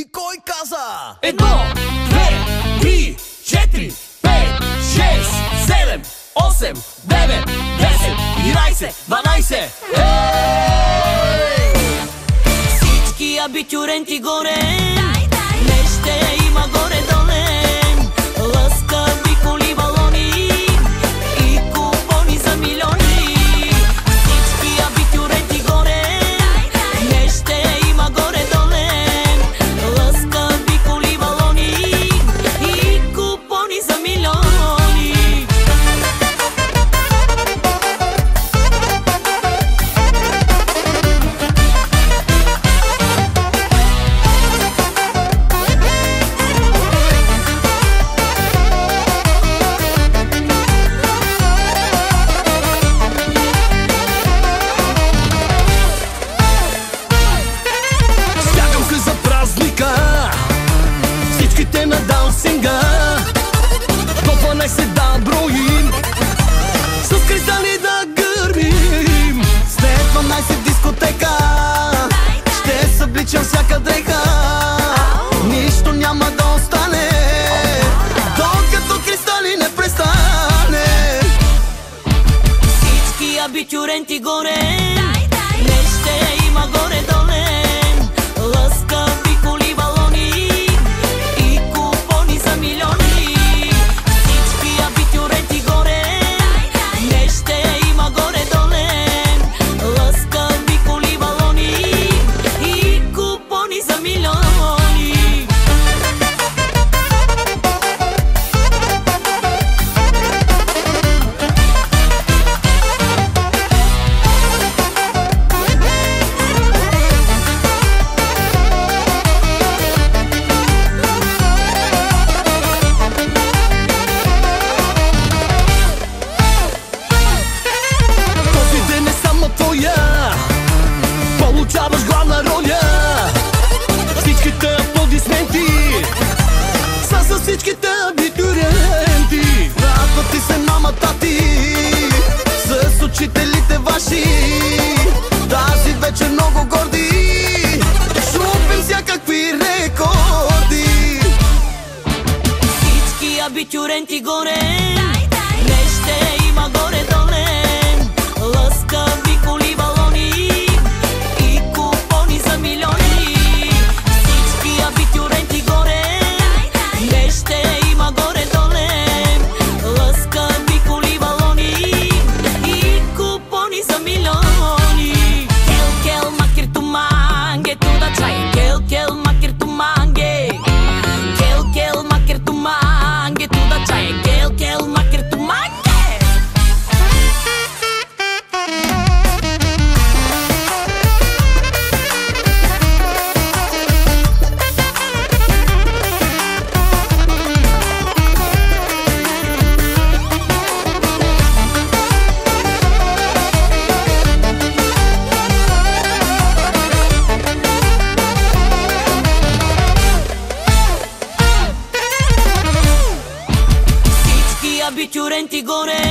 И кой каза? 1, 2, 3, 4, 5, 6, 7, 8, 9, 10, 11, 12. Всички абитюренти горе, не ще има горе-доле. Лъскави коли, балони и купони за милиони. Всички абитюренти горе, не ще има горе-доле. Лъскави коли, балони и купони за милиони. Всичките на даунсинга до 12 да броим, с кристали да гърмим. След 12 дискотека ще събличам всяка дреха. Нищо няма да остане, докато кристали не престане. Всички абитюренти горе, не ще има горе-доле. Лъскави коли, балони и купони за милиони. Всички абитюренти горе, не ще има горе-доле. Лъскави коли, балони и купони за милиони. Получаваш главна роля. Всичките аплодисменти са за всичките абитюренти. Радват ти се мама, тати, с учителите ваши. Тази вечер много горди, шупим всякакви рекорди. Всички абитюренти горе, не ще има горе-доле. Лъскави коли, балони и купони за милиони. Всички абитюренти горе, не ще има горе-доле. Лъскави коли, балони и купони за милиони. Кел, кел, макер ту манге, туда чай. Кел, кел, макер ту манге. Кел, кел, макер ту манге, туда чай. Кел, кел, макер ту манге. Абитюренти горе,